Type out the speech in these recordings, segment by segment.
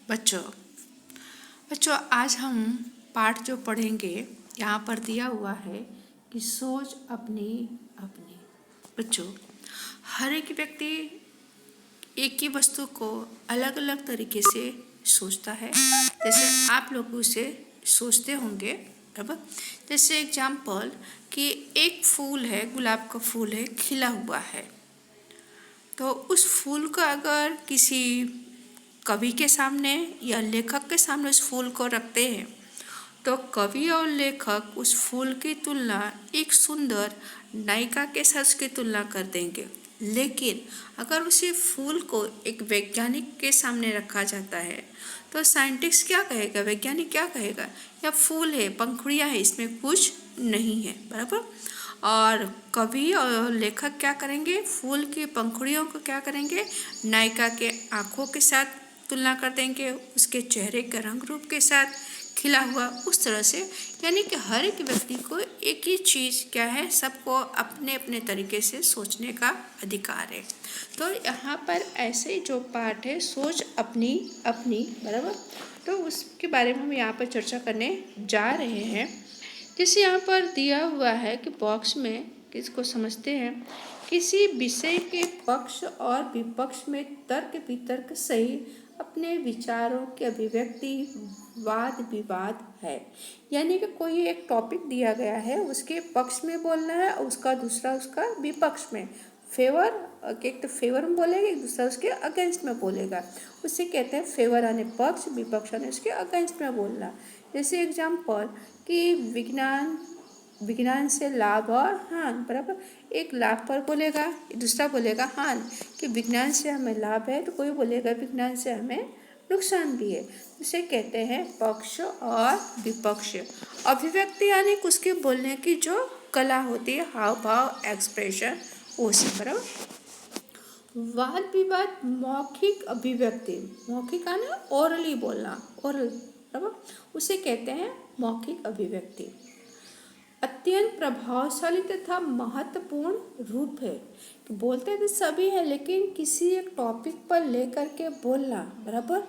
बच्चों बच्चों आज हम पाठ जो पढ़ेंगे यहाँ पर दिया हुआ है कि सोच अपनी अपनी। बच्चों, हर एक व्यक्ति एक ही वस्तु को अलग अलग तरीके से सोचता है। जैसे आप लोग उसे सोचते होंगे, बराबर। जैसे एग्जाम्पल कि एक फूल है, गुलाब का फूल है, खिला हुआ है। तो उस फूल को अगर किसी कवि के सामने या लेखक के सामने उस फूल को रखते हैं तो कवि और लेखक उस फूल की तुलना एक सुंदर नायिका के साथ उसकी तुलना कर देंगे। लेकिन अगर उसी फूल को एक वैज्ञानिक के सामने रखा जाता है तो साइंटिस्ट क्या कहेगा, वैज्ञानिक क्या कहेगा, यह फूल है, पंखुड़ियाँ हैं, इसमें कुछ नहीं है, बराबर। और कवि और लेखक क्या करेंगे, फूल की पंखुड़ियों को क्या करेंगे, नायिका के आँखों के साथ तुलना कर देंगे, उसके चेहरे के रंग रूप के साथ खिला हुआ, उस तरह से। यानी कि हर एक व्यक्ति को एक ही चीज़ क्या है, सबको अपने अपने तरीके से सोचने का अधिकार है। तो यहाँ पर ऐसे जो पाठ है सोच अपनी अपनी, बराबर, तो उसके बारे में हम यहाँ पर चर्चा करने जा रहे हैं। जैसे यहाँ पर दिया हुआ है कि बॉक्स में किसको समझते हैं, किसी विषय के पक्ष और विपक्ष में तर्क वितर्क सही अपने विचारों की अभिव्यक्ति वाद विवाद है। यानी कि कोई एक टॉपिक दिया गया है, उसके पक्ष में बोलना है और उसका दूसरा उसका विपक्ष में, फेवर, एक तो फेवर में बोलेगा, एक दूसरा उसके अगेंस्ट में बोलेगा। उसे कहते हैं फेवर आने पक्ष, विपक्ष आने उसके अगेंस्ट में बोलना। जैसे एग्जाम्पल कि विज्ञान से लाभ और हानि, बराबर। एक लाभ पर बोलेगा, दूसरा बोलेगा हानि, कि विज्ञान से हमें लाभ है, तो कोई बोलेगा विज्ञान से हमें नुकसान भी है। इसे कहते हैं पक्ष और विपक्ष। अभिव्यक्ति यानी उसके बोलने की जो कला होती है, हाव भाव, एक्सप्रेशन, वो सब, बराबर। वाद विवाद मौखिक अभिव्यक्ति, मौखिक आने ओरली बोलना, ओरल, बराबर, उसे कहते हैं मौखिक अभिव्यक्ति। अत्यंत प्रभावशाली तथा महत्वपूर्ण रूप है कि बोलते तो सभी है, लेकिन किसी एक टॉपिक पर लेकर के बोलना, बराबर,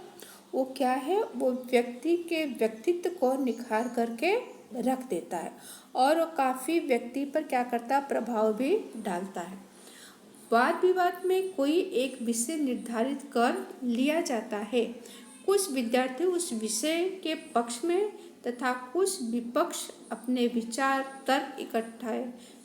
वो क्या है, वो व्यक्ति के व्यक्तित्व को निखार करके रख देता है और वो काफ़ी व्यक्ति पर क्या करता है, प्रभाव भी डालता है। वाद विवाद में कोई एक विषय निर्धारित कर लिया जाता है। कुछ विद्यार्थी उस विषय के पक्ष में तथा कुछ विपक्ष अपने विचार तर्क इकट्ठा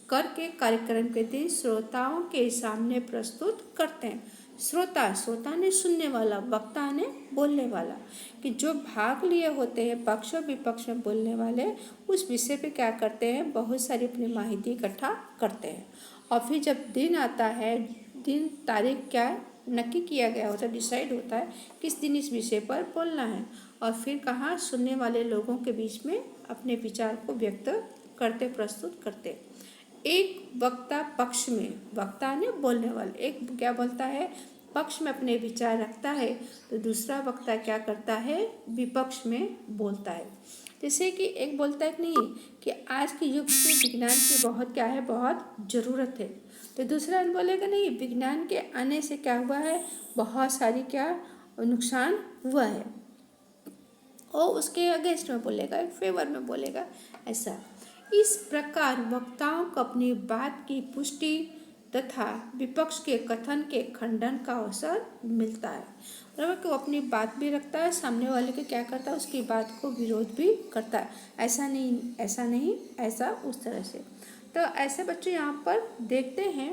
करके कार्यक्रम के दिन श्रोताओं के सामने प्रस्तुत करते हैं। श्रोता ने सुनने वाला, वक्ता ने बोलने वाला, कि जो भाग लिए होते हैं पक्ष और विपक्ष में बोलने वाले, उस विषय पे क्या करते हैं, बहुत सारी अपनी माहिती इकट्ठा करते हैं। और फिर जब दिन आता है, दिन तारीख क्या नक्की किया गया होता है, डिसाइड होता है किस दिन इस विषय पर बोलना है, और फिर कहाँ सुनने वाले लोगों के बीच में अपने विचार को व्यक्त करते, प्रस्तुत करते। एक वक्ता पक्ष में, वक्ता ने बोलने वाले, एक क्या बोलता है, पक्ष में अपने विचार रखता है, तो दूसरा वक्ता क्या करता है, विपक्ष में बोलता है। जैसे कि एक बोलता है कि नहीं कि आज के युग में विज्ञान की बहुत क्या है, बहुत ज़रूरत है, तो दूसरा बोलेगा नहीं, विज्ञान के आने से क्या हुआ है, बहुत सारी क्या नुकसान हुआ है, और उसके अगेंस्ट में बोलेगा, एक फेवर में बोलेगा। ऐसा इस प्रकार वक्ताओं को अपनी बात की पुष्टि तथा विपक्ष के कथन के खंडन का अवसर मिलता है, बराबर, कि वो अपनी बात भी रखता है, सामने वाले के क्या करता है, उसकी बात को विरोध भी करता है, ऐसा नहीं, ऐसा नहीं, ऐसा, उस तरह से। तो ऐसे बच्चे यहाँ पर देखते हैं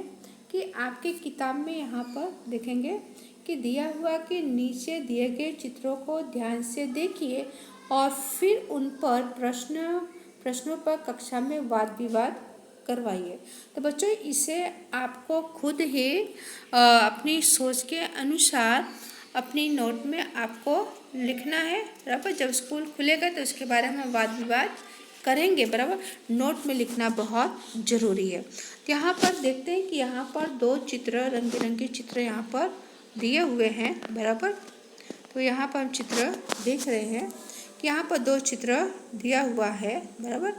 कि आपकी किताब में यहाँ पर देखेंगे कि दिया हुआ कि नीचे दिए गए चित्रों को ध्यान से देखिए और फिर उन पर प्रश्नों पर कक्षा में वाद विवाद करवाइए। तो बच्चों इसे आपको खुद ही अपनी सोच के अनुसार अपनी नोट में आपको लिखना है, बराबर। जब स्कूल खुलेगा तो उसके बारे में वाद विवाद करेंगे, बराबर, नोट में लिखना बहुत ज़रूरी है। तो यहाँ पर देखते हैं कि यहाँ पर दो चित्र, रंग बिरंगे चित्र यहाँ पर दिए हुए हैं, बराबर। तो यहाँ पर हम चित्र देख रहे हैं कि यहाँ पर दो चित्र दिया हुआ है, बराबर,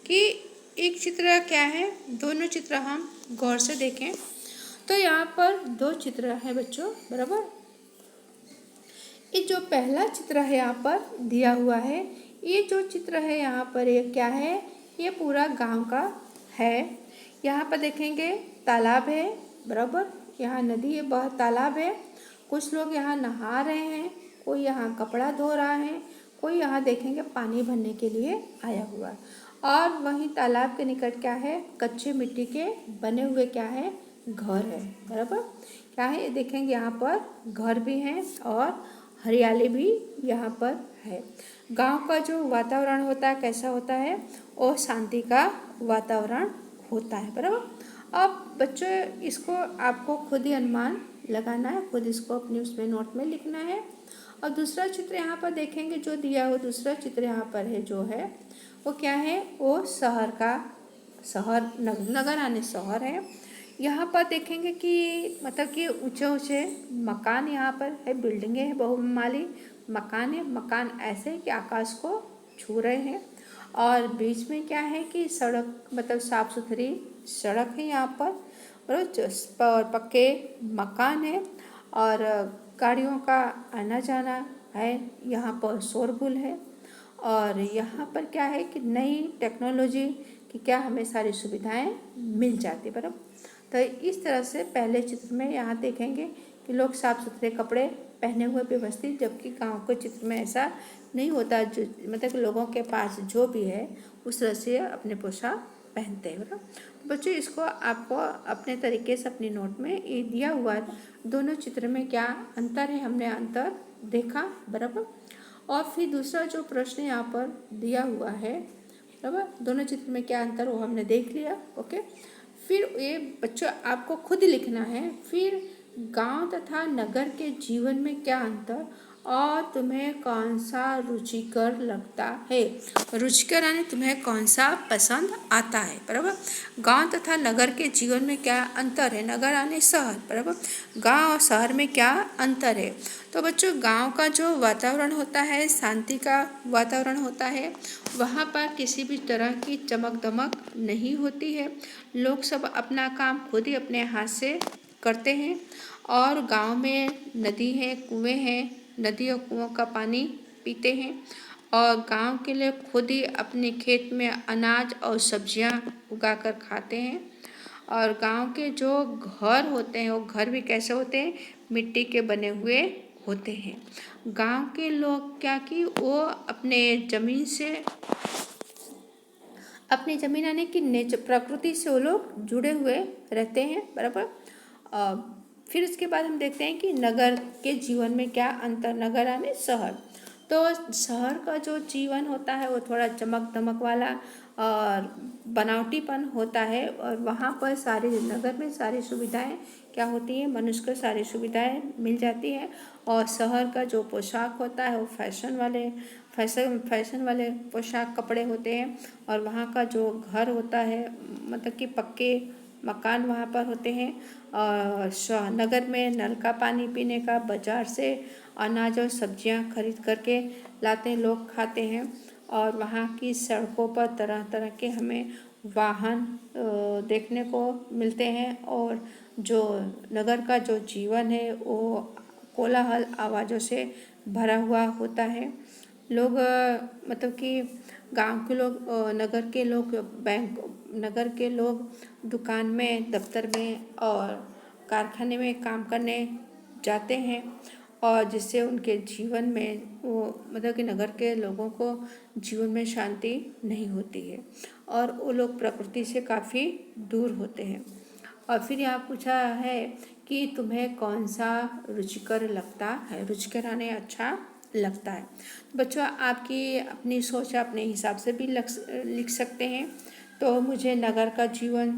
कि एक चित्र क्या है, दोनों चित्र हम गौर से देखें तो यहाँ पर दो चित्र हैं बच्चों, बराबर। ये जो पहला चित्र है यहाँ पर दिया हुआ है, ये जो चित्र है यहाँ पर ये क्या है, ये पूरा गांव का है। यहाँ पर देखेंगे तालाब है, बराबर, यहाँ नदी है, बहुत तालाब है। कुछ लोग यहाँ नहा रहे हैं, कोई यहाँ कपड़ा धो रहा है, कोई यहाँ देखेंगे पानी भरने के लिए आया हुआ है। और वहीं तालाब के निकट क्या है, कच्चे मिट्टी के बने हुए क्या है, घर है, बराबर। क्या है, ये देखेंगे यहाँ पर घर भी हैं और हरियाली भी यहाँ पर है। गांव का जो वातावरण होता है कैसा होता है, वो शांति का वातावरण होता है, बराबर। अब बच्चों इसको आपको खुद ही अनुमान लगाना है, खुद इसको अपने उसमें नोट में लिखना है। और दूसरा चित्र यहाँ पर देखेंगे जो दिया हुआ दूसरा चित्र यहाँ पर है जो है वो क्या है, वो शहर का, शहर नगर आने शहर है। यहाँ पर देखेंगे कि मतलब कि ऊंचे ऊंचे मकान यहाँ पर है, बिल्डिंगें हैं, बहुमाली मकान है। मकान ऐसे कि आकाश को छू रहे हैं और बीच में क्या है कि सड़क, मतलब साफ सुथरी सड़क है यहाँ पर और पक्के मकान है और गाड़ियों का आना जाना है। यहाँ पर शोरगुल है और यहाँ पर क्या है कि नई टेक्नोलॉजी की क्या हमें सारी सुविधाएं मिल जाती, बराबर। तो इस तरह से पहले चित्र में यहाँ देखेंगे कि लोग साफ सुथरे कपड़े पहने हुए व्यवस्थित, जबकि गांव के चित्र में ऐसा नहीं होता, जो मतलब लोगों के पास जो भी है उस तरह से अपने पोशाक पहनते हैं, बराबर। बच्चों इसको आपको अपने तरीके से अपनी नोट में ये दिया हुआ है, दोनों चित्र में क्या अंतर है, हमने अंतर देखा, बराबर। और फिर दूसरा जो प्रश्न यहाँ पर दिया हुआ है, बराबर, दोनों चित्र में क्या अंतर वो हमने देख लिया, ओके। फिर ये बच्चों आपको खुद लिखना है, फिर गांव तथा नगर के जीवन में क्या अंतर और तुम्हें कौन सा रुचिकर लगता है। रुचिकर यानी तुम्हें कौन सा पसंद आता है, बराबर। गांव तथा नगर के जीवन में क्या अंतर है, नगर यानी शहर, बराबर। गांव और शहर में क्या अंतर है। तो बच्चों गांव का जो वातावरण होता है शांति का वातावरण होता है, वहाँ पर किसी भी तरह की चमक दमक नहीं होती है, लोग सब अपना काम खुद ही अपने हाथ से करते हैं। और गांव में नदी है, कुएं हैं, नदी और कुओं का पानी पीते हैं और गांव के लोग खुद ही अपने खेत में अनाज और सब्जियां उगाकर खाते हैं। और गांव के जो घर होते हैं वो घर भी कैसे होते हैं, मिट्टी के बने हुए होते हैं। गांव के लोग क्या कि वो अपने ज़मीन से, अपनी ज़मीन यानी कि प्रकृति से वो लोग जुड़े हुए रहते हैं, बराबर। फिर उसके बाद हम देखते हैं कि नगर के जीवन में क्या अंतर, नगर यानी शहर। तो शहर का जो जीवन होता है वो थोड़ा चमक दमक वाला और बनावटीपन होता है और वहाँ पर सारी, नगर में सारी सुविधाएं क्या होती हैं, मनुष्य को सारी सुविधाएं मिल जाती हैं। और शहर का जो पोशाक होता है वो फैशन वाले पोशाक कपड़े होते हैं। और वहाँ का जो घर होता है मतलब कि पक्के मकान वहाँ पर होते हैं। और नगर में नल का पानी पीने का, बाजार से अनाज और सब्जियाँ खरीद करके लाते हैं, लोग खाते हैं। और वहाँ की सड़कों पर तरह तरह के हमें वाहन देखने को मिलते हैं। और जो नगर का जो जीवन है वो कोलाहल आवाज़ों से भरा हुआ होता है। लोग मतलब कि गांव के लोग, नगर के लोग नगर के लोग दुकान में, दफ्तर में और कारखाने में काम करने जाते हैं और जिससे उनके जीवन में वो मतलब कि नगर के लोगों को जीवन में शांति नहीं होती है और वो लोग प्रकृति से काफ़ी दूर होते हैं। और फिर यहाँ पूछा है कि तुम्हें कौन सा रुचिकर लगता है, रुचिकर यानी अच्छा लगता है। बच्चों आपकी अपनी सोच अपने हिसाब से भी लिख सकते हैं। तो मुझे नगर का जीवन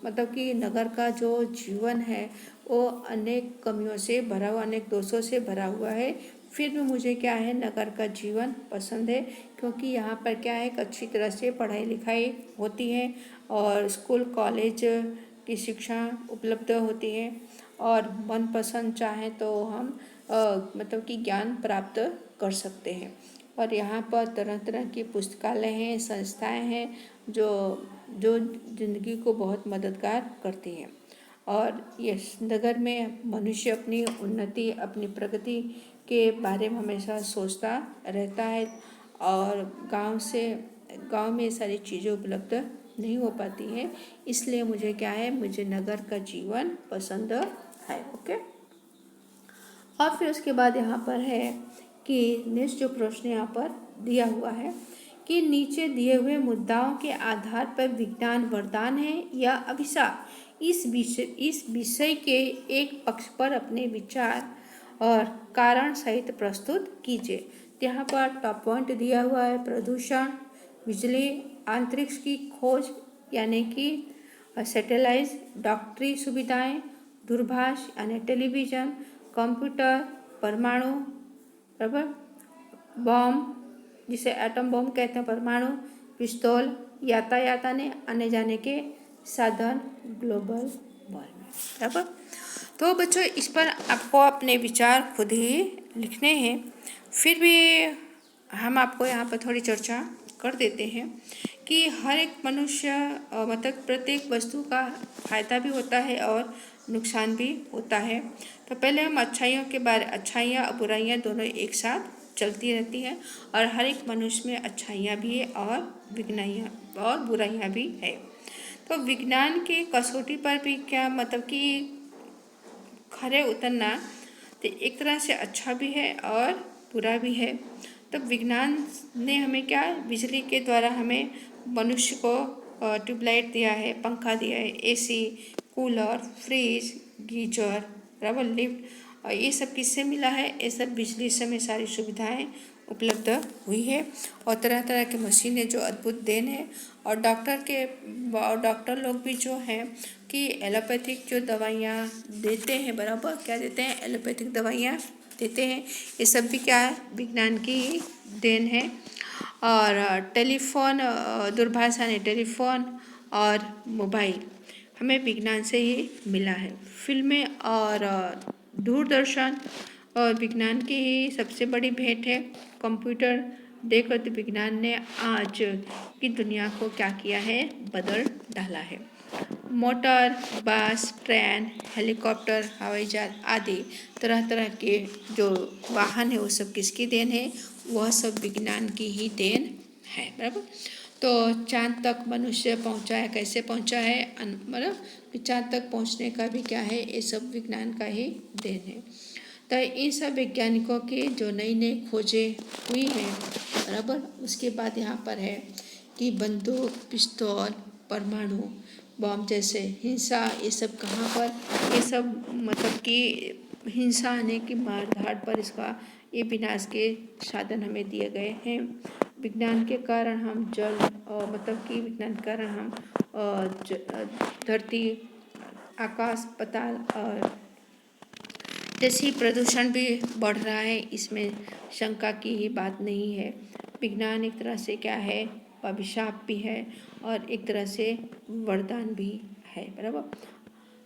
मतलब कि नगर का जो जीवन है वो अनेक कमियों से भरा हुआ, अनेक दोषों से भरा हुआ है। फिर भी मुझे क्या है, नगर का जीवन पसंद है क्योंकि यहाँ पर क्या है, अच्छी तरह से पढ़ाई लिखाई होती है और स्कूल कॉलेज की शिक्षा उपलब्ध होती है और मनपसंद चाहे तो हम मतलब कि ज्ञान प्राप्त कर सकते हैं। और यहाँ पर तरह तरह की पुस्तकालय हैं, संस्थाएं हैं जो जो जिंदगी को बहुत मददगार करती हैं। और इस नगर में मनुष्य अपनी उन्नति, अपनी प्रगति के बारे में हमेशा सोचता रहता है और गांव में सारी चीज़ें उपलब्ध नहीं हो पाती हैं, इसलिए मुझे क्या है, मुझे नगर का जीवन पसंद है। ओके। और फिर उसके बाद यहाँ पर है कि नेक्स्ट जो प्रश्न यहाँ पर दिया हुआ है कि नीचे दिए हुए मुद्दाओं के आधार पर विज्ञान वरदान है या अभिशाप, इस विषय के एक पक्ष पर अपने विचार और कारण सहित प्रस्तुत कीजिए। यहाँ पर टॉप पॉइंट दिया हुआ है प्रदूषण, बिजली, अंतरिक्ष की खोज यानी कि सैटेलाइट, डॉक्टरी सुविधाएं, दूरभाष यानी टेलीविज़न, कंप्यूटर, परमाणु, बराबर, बॉम्ब जिसे एटम बॉम्ब कहते हैं, परमाणु, पिस्तौल, यातायात आने जाने के साधन, ग्लोबल वार्मिंग। बराबर। तो बच्चों इस पर आपको अपने विचार खुद ही लिखने हैं। फिर भी हम आपको यहाँ पर थोड़ी चर्चा कर देते हैं कि हर एक मनुष्य मतलब प्रत्येक वस्तु का फायदा भी होता है और नुकसान भी होता है। तो पहले हम अच्छाइयाँ और बुराइयाँ दोनों एक साथ चलती रहती हैं और हर एक मनुष्य में अच्छाइयाँ भी है और बुराइयाँ भी है। तो विज्ञान के कसौटी पर भी क्या मतलब कि खरे उतरना तो एक तरह से अच्छा भी है और बुरा भी है। तो विज्ञान ने हमें क्या, बिजली के द्वारा हमें मनुष्य को ट्यूबलाइट दिया है, पंखा दिया है, एसी, कूलर, फ्रिज, गीजर, बराबर, लिफ्ट, और ये सब किससे मिला है, ये सब बिजली से हमें सारी सुविधाएं उपलब्ध हुई है और तरह तरह की मशीनें जो अद्भुत देन है। और डॉक्टर लोग भी जो हैं कि एलोपैथिक जो दवाइयाँ देते हैं, बराबर क्या देते हैं, एलोपैथिक दवाइयाँ देते हैं, ये सब भी क्या है, विज्ञान की ही देन है। और टेलीफोन, दूरभाष यानी टेलीफोन और मोबाइल हमें विज्ञान से ही मिला है। फिल्में और दूरदर्शन और विज्ञान की ही सबसे बड़ी भेंट है। कंप्यूटर देखो तो विज्ञान ने आज की दुनिया को क्या किया है, बदल डाला है। मोटर, बस, ट्रेन, हेलीकॉप्टर, हवाई जहाज आदि तरह तरह के जो वाहन है वो सब किसकी देन है, वह सब विज्ञान की ही देन है। बराबर। तो चांद तक मनुष्य पहुंचा है, कैसे पहुंचा है, मतलब चांद तक पहुंचने का भी क्या है, ये सब विज्ञान का ही देन है। तो इन सब वैज्ञानिकों की जो नई नई खोजें हुई हैं, बराबर, उसके बाद यहाँ पर है कि बंदूक, पिस्तौल, परमाणु बम जैसे हिंसा, ये सब कहाँ पर, ये सब मतलब कि हिंसा आने की मार धाड़ पर इसका ये विनाश के साधन हमें दिए गए हैं। विज्ञान के कारण हम जल मतलब कि विज्ञान के कारण हम धरती, आकाश, पाताल और जैसी प्रदूषण भी बढ़ रहा है, इसमें शंका की ही बात नहीं है। विज्ञान एक तरह से क्या है, अभिशाप भी है और एक तरह से वरदान भी है। बराबर।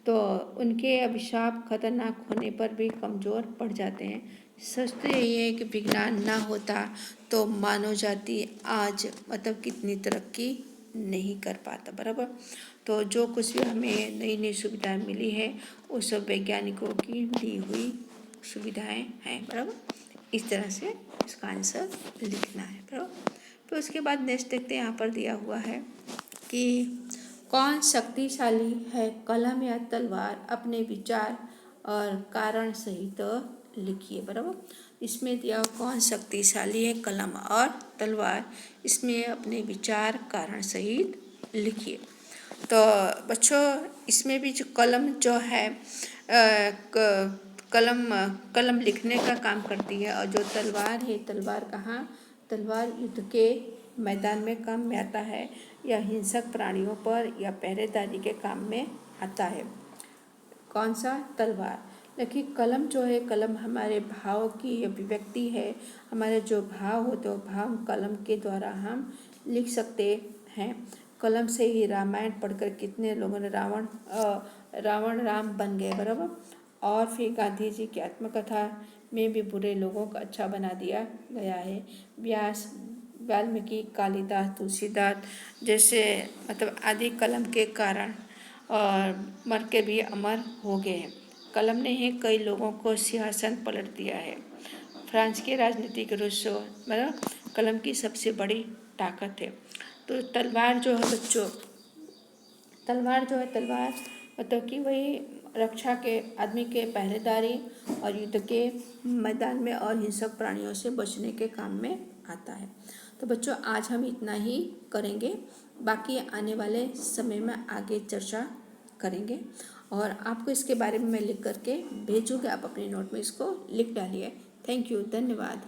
तो उनके अभिशाप खतरनाक होने पर भी कमज़ोर पड़ जाते हैं। सच तो यही है कि विज्ञान ना होता तो मानव जाति आज मतलब कितनी तरक्की नहीं कर पाता। बराबर। तो जो कुछ भी हमें नई नई सुविधाएं मिली है वो सब वैज्ञानिकों की दी हुई सुविधाएं हैं। बराबर। इस तरह से इसका आंसर लिखना है। बराबर। फिर उसके बाद नेक्स्ट देखते हैं, यहाँ पर दिया हुआ है कि कौन शक्तिशाली है, कलम या तलवार, अपने विचार और कारण सहित लिखिए। बराबर। इसमें दिया कौन शक्तिशाली है, कलम और तलवार, इसमें अपने विचार कारण सहित लिखिए। तो बच्चों इसमें भी जो कलम जो है कलम लिखने का काम करती है और जो तलवार है, तलवार कहाँ, तलवार युद्ध के मैदान में काम में आता है या हिंसक प्राणियों पर या पहरेदारी के काम में आता है। कौन सा, तलवार। देखिए कलम जो है, कलम हमारे भाव की अभिव्यक्ति है। हमारे जो भाव होते हैं भाव कलम के द्वारा हम लिख सकते हैं। कलम से ही रामायण पढ़कर कितने लोगों ने रावण राम बन गए। बराबर। और फिर गांधी जी की आत्मकथा में भी बुरे लोगों को अच्छा बना दिया गया है। व्यास, वाल्मीकि, कालिदास, तुलसीदास जैसे मतलब आदि कलम के कारण और मर के भी अमर हो गए हैं। कलम ने ही कई लोगों को सिंहासन पलट दिया है। फ्रांस के राजनीतिक रूसो मतलब कलम की सबसे बड़ी ताकत है। तो तलवार जो है बच्चों, तलवार मतलब कि वही रक्षा के आदमी के पहरेदारी और युद्ध के मैदान में और हिंसक प्राणियों से बचने के काम में आता है। तो बच्चों आज हम इतना ही करेंगे, बाकी आने वाले समय में आगे चर्चा करेंगे और आपको इसके बारे में मैं लिख करके भेजूँगी, आप अपनी नोट में इसको लिख डालिए। थैंक यू, धन्यवाद।